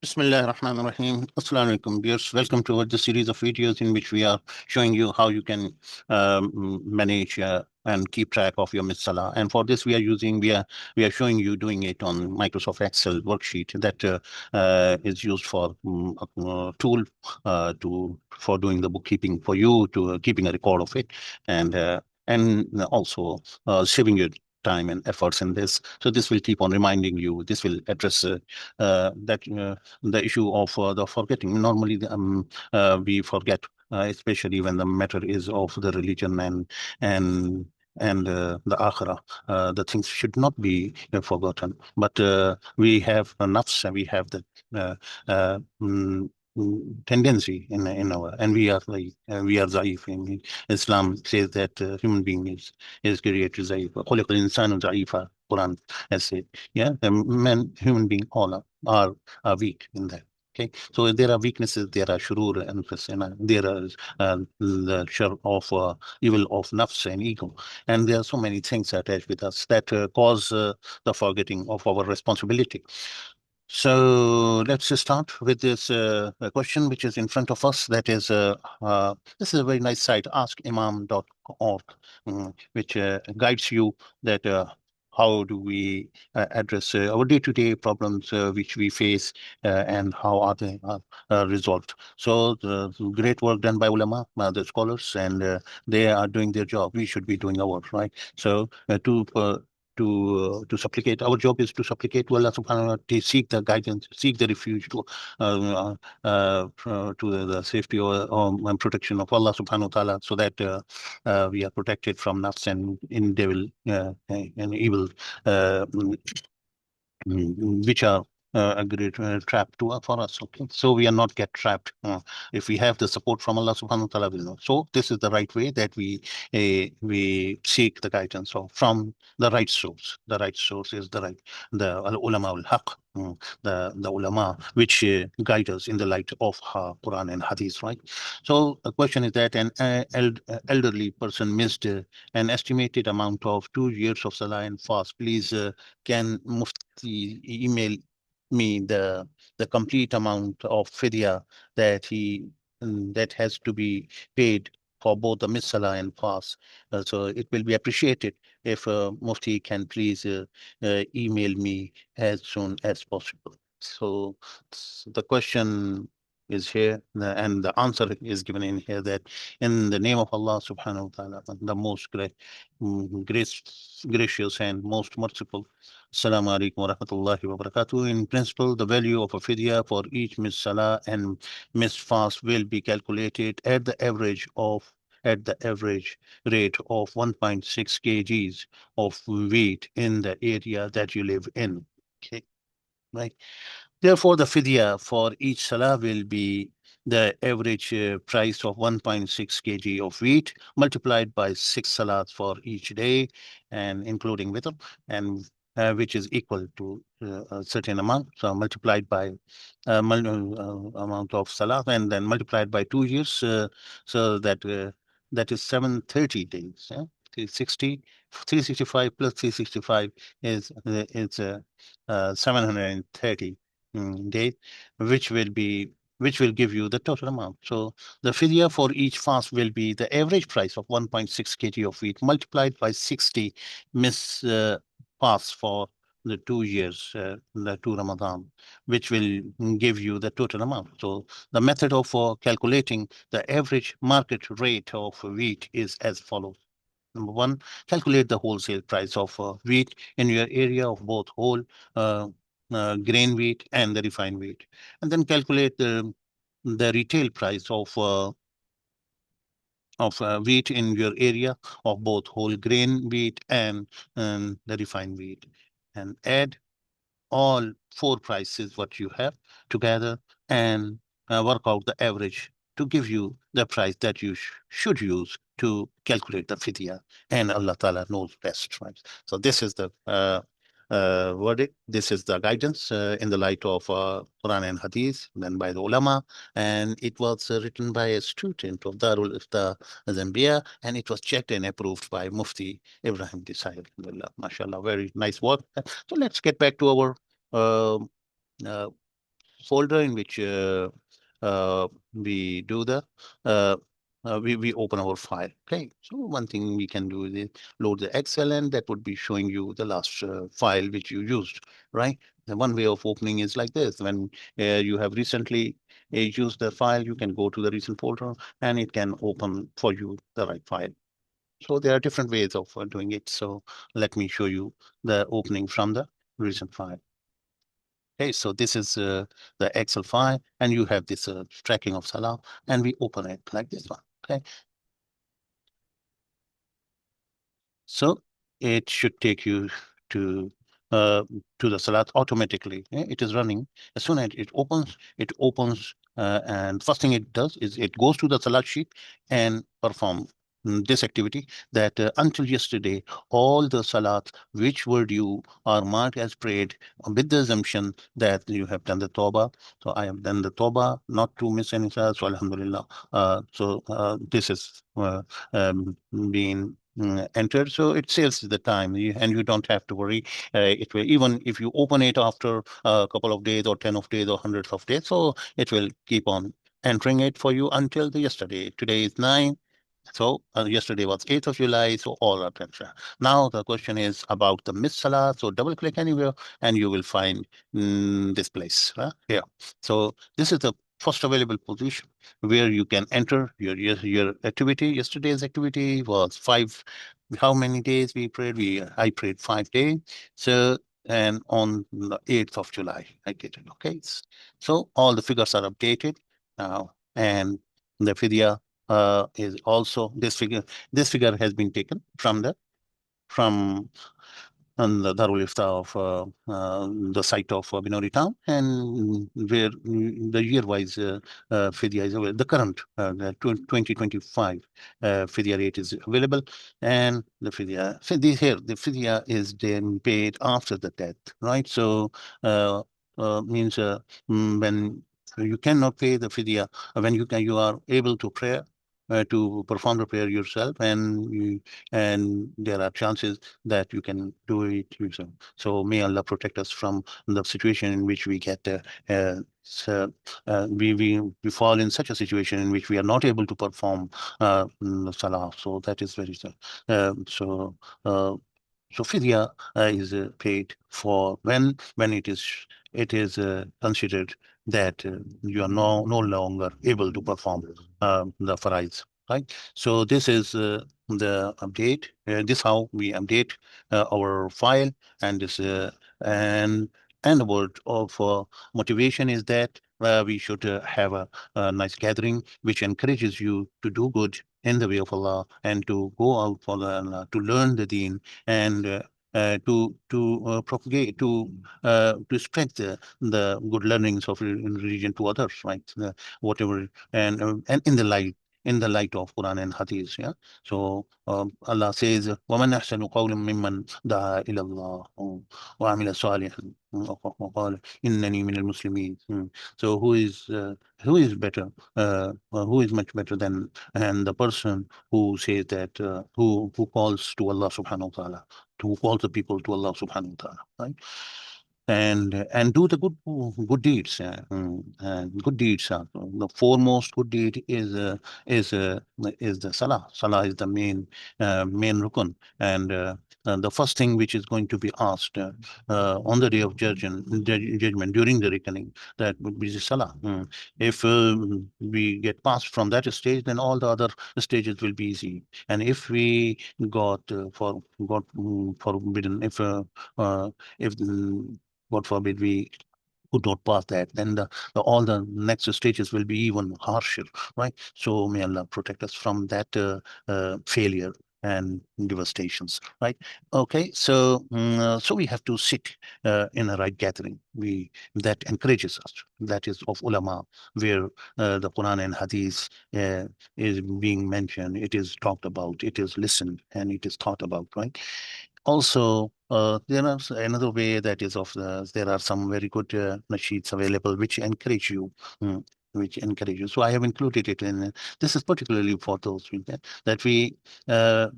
Bismillah ar-Rahman ar-Rahim. Assalamu alaikum, viewers. Welcome to the series of videos in which we are showing you how you can manage and keep track of your missalah. And for this, we are showing you doing it on Microsoft Excel worksheet that is used for a tool for doing the bookkeeping for you to keeping a record of it and also saving your time and efforts in this. So this will keep on reminding you. This will address the issue of the forgetting. Normally, we forget, especially when the matter is of the religion and the akhirah. The things should not be forgotten. But we have nafs and we have the uh, uh, mm, tendency in our, and we are zaif. In Islam says that human being is created zaif. خلق الإنسان ضعيفا. Quran has said, yeah, the men, human being, all are weak in that. Okay, so there are weaknesses, there are shurur and fasina, there are the shur of evil of nafs and ego, and there are so many things attached with us that cause the forgetting of our responsibility. So let's start with this question which is in front of us. That is, this is a very nice site, askimam.org, which guides you that how do we address our day-to-day problems which we face and how are they resolved. So the great work done by ulama, the scholars, and they are doing their job. We should be doing ours, right? So to supplicate. Our job is to supplicate to Allah subhanahu wa ta'ala, to seek the guidance, seek the refuge to the safety or protection of Allah subhanahu wa ta'ala, so that we are protected from nafs and in devil and evil which are a great trap for us. Okay, so we are not get trapped. If we have the support from Allah Subhanahu wa Taala, will know. So this is the right way that we seek the guidance of from the right source. The right source is the ulama al haq, the ulama which guide us in the light of Quran and Hadith. Right. So the question is that an elderly person missed an estimated amount of 2 years of salah and fast. Please can Mufti email me the complete amount of fidya that has to be paid for both the missalah and fast. So it will be appreciated if Mufti can please email me as soon as possible. So the question is here, and the answer is given in here, that in the name of Allah subhanahu wa ta'ala, the most gracious and most merciful. Assalamu alaikum wa rahmatullahi wa barakatuh. In principle, the value of a fidya for each missed salah and missed fast will be calculated at the average rate of 1.6 kgs of wheat in the area that you live in. Okay, right. Therefore, the fidya for each salah will be the average price of 1.6 kg of wheat multiplied by 6 salats for each day, and including witr, and which is equal to a certain amount. So multiplied by amount of salat, and then multiplied by 2 years, so that is 730 days. Yeah? 360, 365 plus 365 is 730 days, which will give you the total amount. So the fidya for each fast will be the average price of 1.6 kg of wheat multiplied by 60 fasts for the 2 years, the 2 Ramadan, which will give you the total amount. So the method of calculating the average market rate of wheat is as follows. Number one, calculate the wholesale price of wheat in your area of both whole grain wheat and the refined wheat, and then calculate the retail price of wheat in your area of both whole grain wheat and the refined wheat, and add all four prices what you have together, and work out the average to give you the price that you should use to calculate the fidya, and Allah Ta'ala knows best, right? So this is the verdict. This is the guidance in the light of Quran and Hadith, then by the ulama, and it was written by a student of Darul Ifta Zambia, and it was checked and approved by Mufti Ibrahim Desai. Mashallah, very nice work. So let's get back to our uh, uh, folder in which we do the we open our file. Okay, so one thing we can do is load the Excel, and that would be showing you the last file which you used, right? The one way of opening is like this. When you have recently used the file, you can go to the recent folder and it can open for you the right file. So there are different ways of doing it. So let me show you the opening from the recent file. Okay, so this is the Excel file, and you have this tracking of Salah, and we open it like this one. Okay, so it should take you to uh, to the Salat automatically. It is running. As soon as it opens, and first thing it does is it goes to the Salat sheet and perform this activity that until yesterday, all the Salats which were due are marked as prayed with the assumption that you have done the Tawbah. So I have done the Tawbah, not to miss any Salat. So Alhamdulillah. This is being entered, so it saves the time, and you don't have to worry. It will, even if you open it after a couple of days or 10 of days or hundreds of days, so it will keep on entering it for you until the yesterday. Today is 9, so yesterday was 8th of July, so all are transfer. Now the question is about the Miss Salah. So double click anywhere and you will find this place here. So this is the first available position where you can enter your activity. Yesterday's activity was 5. How many days we prayed? I prayed 5 days. So and on the 8th of July, I get it. Okay. So all the figures are updated now, and the Fidia is also this figure. This figure has been taken from from the Darul Ifta of the site of Binori town, and where the year-wise Fidya is available. The current the 2025 Fidya rate is available, and the the Fidya is then paid after the death, right? So means when you cannot pay the Fidya, when you are able to pray. To perform the prayer yourself, and there are chances that you can do it yourself. So may Allah protect us from the situation in which we get so, we fall in such a situation in which we are not able to perform salah. So that is very sad. So. So fidya is paid for when it is considered that you are no longer able to perform the farais, right? So this is the update. This how we update our file, and this and the word of motivation is that we should have a nice gathering which encourages you to do good in the way of Allah and to go out for Allah, to learn the deen, and to propagate, to spread the good learnings of religion to others, right? Whatever, and in the light of Quran and Hadith, yeah. So Allah says, وَمَنْ أَحْسَنُ قَوْلًا مِّمَّنْ دَعَا إِلَى اللَّهِ وَعَمِلَ صَالِحًا وَقَالَ إِنَّنِي مِنَ الْمُسْلِمِينَ. So who is better? Who is much better than and the person who says that who calls to Allah Subhanahu wa Taala, to call the people to Allah Subhanahu wa Taala, right? And do the good deeds. And good deeds are the foremost good deed is uh, is the salah. Salah is the main rukun, and the first thing which is going to be asked on the day of judgment during the reckoning, that would be the salah. If we get passed from that stage, then all the other stages will be easy. And if we got forbidden, if God forbid we could not pass that, then all the next stages will be even harsher, right? So may Allah protect us from that failure and devastations, right? Okay, so so we have to sit in a right gathering. We that encourages us. That is of ulama, where the Quran and Hadith is being mentioned. It is talked about. It is listened and it is thought about, right? Also, there are another way that is there are some very good sheets available which encourage you, mm, which encourage you. So I have included it in. This is particularly for those that uh,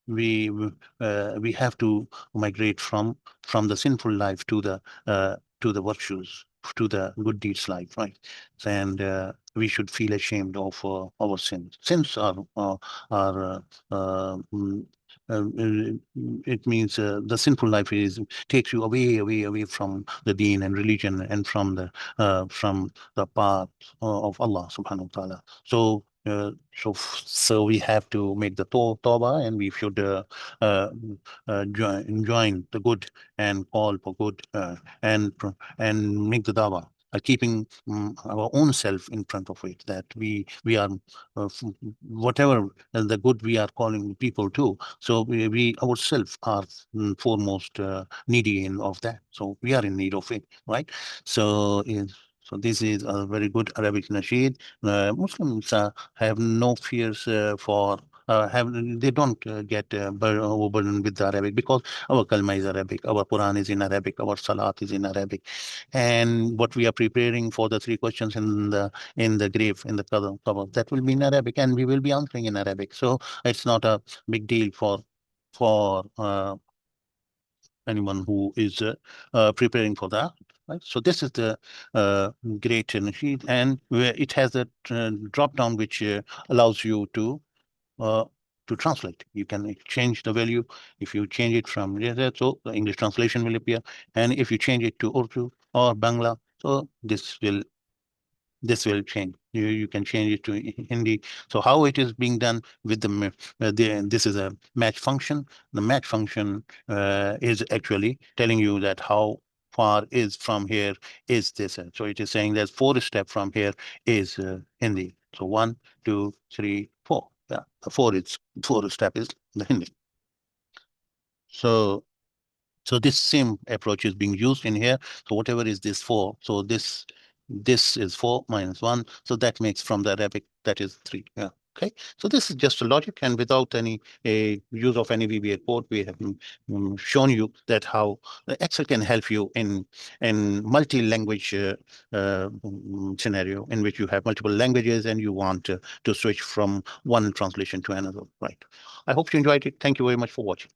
we we have to migrate from the sinful life to the virtues. to the good deeds life, right? And we should feel ashamed of our sins. Sins are it means the sinful life is takes you away from the deen and religion and from the path of Allah subhanahu wa ta'ala. So we have to make the tawbah, and we should join the good and call for good, and make the dawah, keeping our own self in front of it, that we are whatever the good we are calling people to. So we ourselves are foremost needy in of that. So we are in need of it, right? So this is a very good Arabic nasheed. Muslims have no fears for have they don't get overburdened with the Arabic, because our kalma is Arabic, our Quran is in Arabic, our Salat is in Arabic, and what we are preparing for the three questions in the grave, in the cover, that will be in Arabic, and we will be answering in Arabic. So it's not a big deal for anyone who is preparing for that. Right. So this is the great sheet, and where it has a drop down which allows you uh, to translate. You can change the value. If you change it from so the English translation will appear, and if you change it to Urdu or Bangla, so this will change. You can change it to Hindi. So how it is being done with this is a match function. The match function is actually telling you that how far is from here is this. So it is saying that four step from here is Hindi. So 1, 2, 3, 4. Yeah, the four step is the Hindi. So this same approach is being used in here. So whatever is this 4, so this is 4 minus 1, so that makes from the Arabic that is 3. Yeah. Okay. So this is just a logic, and without any use of any VBA code, we have shown you that how Excel can help you in multi-language scenario, in which you have multiple languages and you want to switch from one translation to another. Right. I hope you enjoyed it. Thank you very much for watching.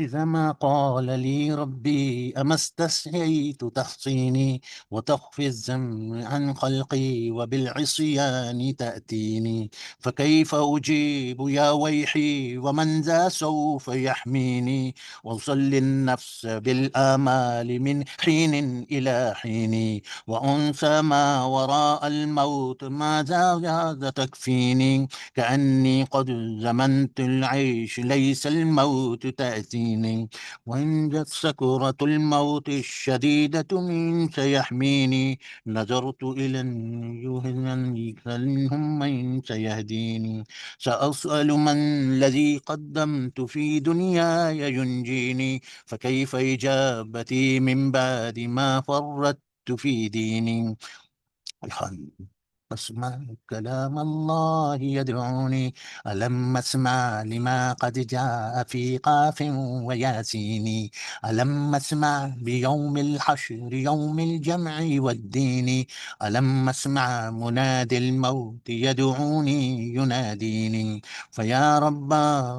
إذا ما قال لي ربي أما استسهيت تحصيني وتخفي الذم عن خلقي وبالعصيان تأتيني فكيف أجيب يا ويحي ومن ذا سوف يحميني وأصلي النفس بالآمال من حين إلى حين وأنسى ما وراء الموت ماذا تكفيني كأني قد زمنت العيش ليس الموت تأتيني وإن جت سكرة الموت الشديدة من سيحميني نظرت إلى الوجوه منهم من سيهديني سأسأل من الذي قدمت في دنياي ينجيني فكيف إجابتي من بعد ما فرطت في ديني الحمد أسمع كلام الله يدعوني ألم أسمع لما قد جاء في قاف وياسين ألم أسمع بيوم الحشر يوم الجمع والدين ألم أسمع منادي الموت يدعوني يناديني فيا رب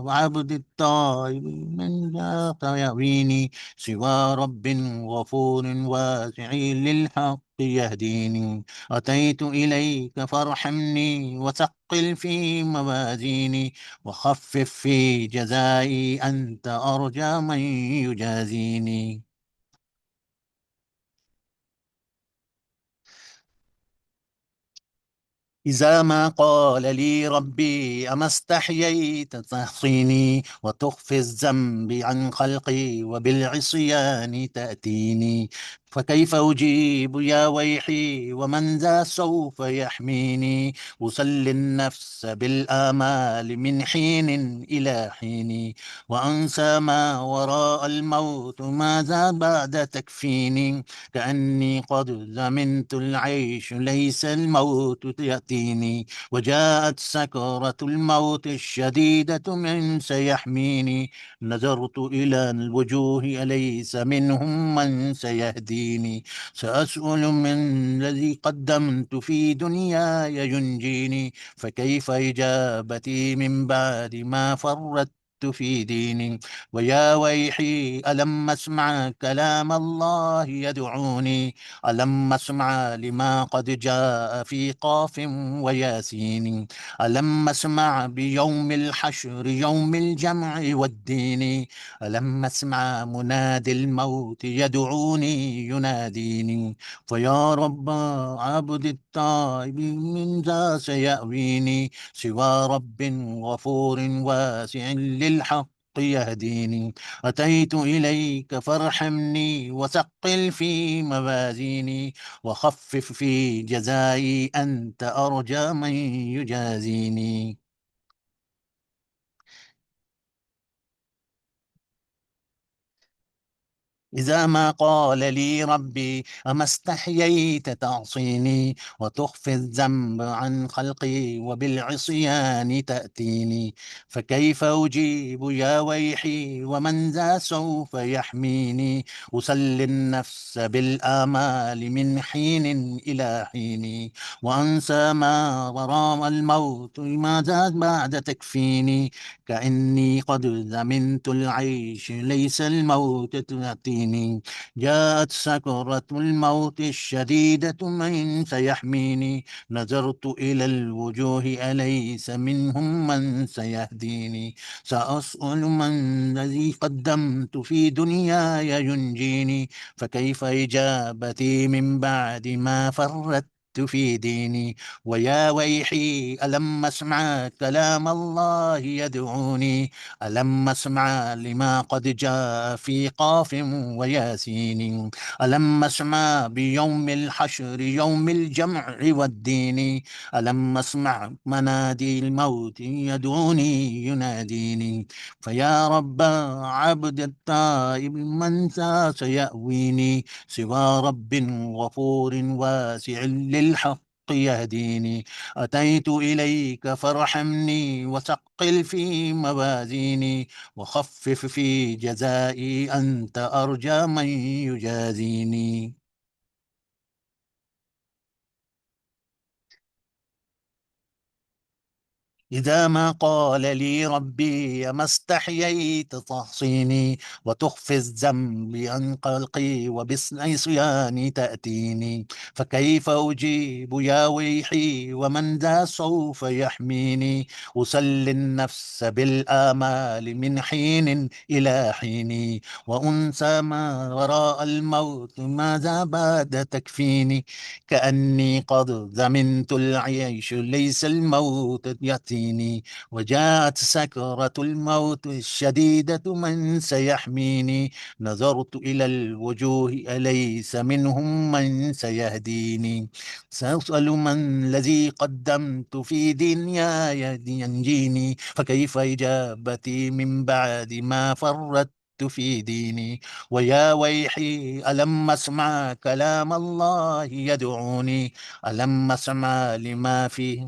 وعبد الطائب من ذاك يأويني سوى رب غفور واسع للحق يهديني أتيت إليك فارحمني وثقل في موازيني وخفف في جزائي أنت أرجى من يجازيني. إذا ما قال لي ربي أما استحييت تحصيني وتخفي الذنب عن خلقي وبالعصيان تأتيني فكيف أجيب يا ويحي ومن ذا سوف يحميني أسلي النفس بالآمال من حين إلى حين وأنسى ما وراء الموت ماذا بعد تكفيني كأني قد زمنت العيش ليس الموت يأتيني وجاءت سكرة الموت الشديدة من سيحميني نظرت إلى الوجوه أليس منهم من سيهديني يهديني. سأسأل من الذي قدمت في دنياي ينجيني، فكيف إجابتي من بعد ما فرطت في ديني. ويا ويحي ألم أسمع كلام الله يدعوني، ألم أسمع لما قد جاء في قاف وياسين، ألم أسمع بيوم الحشر يوم الجمع والدين، ألم أسمع منادي الموت يدعوني يناديني. فيا رب عبد التائب من ذا سيأويني، سوى رب غفور واسع للحق يهديني. أتيت إليك فارحمني وثقل في موازيني، وخفف في جزائي أنت أرجى من يجازيني. إذا ما قال لي ربي أما استحييت تعصيني، وتخفي الذنب عن خلقي وبالعصيان تأتيني، فكيف أجيب يا ويحي ومن ذا سوف يحميني. أسلي النفس بالآمال من حين إلى حين، وأنسى ما وراء الموت ماذا بعد تكفيني. كأني قد ذمنت العيش ليس الموت تأتيني، جاءت سكرة الموت الشديدة من سيحميني. نظرت إلى الوجوه أليس منهم من سيهديني. سأسأل من الذي قدمت في دنياي ينجيني، فكيف إجابتي من بعد ما فرت في ديني. ويا ويحي ألم أسمع كلام الله يدعوني، ألم أسمع لما قد جاء في قاف وياسين، ألم أسمع بيوم الحشر يوم الجمع والدين، ألم أسمع منادي الموت يدعوني يناديني. فيا رب عبد التائب من ذا سيأويني، سوى رب غفور واسع للحق يهديني. أتيت إليك فارحمني وثقل في موازيني، وخفف في جزائي أنت أرجى من يجازيني. إذا ما قال لي ربي ما استحييت تحصيني، وتخفي الذنب عن قلقي وبالعصيان تأتيني، فكيف أجيب يا ويحي ومن ذا سوف يحميني. أسلي النفس بالآمال من حين إلى حين، وأنسى ما وراء الموت ماذا بعد تكفيني. كأني قد ضمنت العيش ليس الموت يأتيني، وجاءت سكرة الموت الشديدة من سيحميني. نظرت إلى الوجوه أليس منهم من سيهديني. سأسأل من الذي قدمت في دنياي ينجيني، فكيف إجابتي من بعد ما فرطت في ديني. ويا ويحي ألم أسمع كلام الله يدعوني، ألم أسمع لما فيه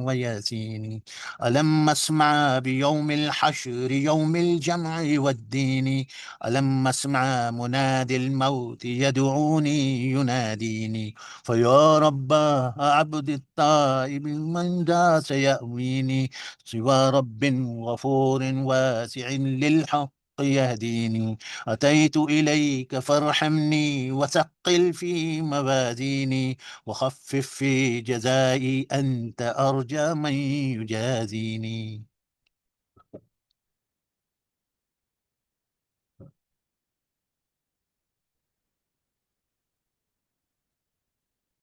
وياسين، ألم أسمع بيوم الحشر يوم الجمع والدين، ألم أسمع منادي الموت يدعوني يناديني. فيا رب عبد التائب من ذا سيأويني، سوى رب غفور واسع للحق يهديني. أتيت إليك فارحمني وثقل في موازيني، وخفف في جزائي أنت أرجى من يجازيني.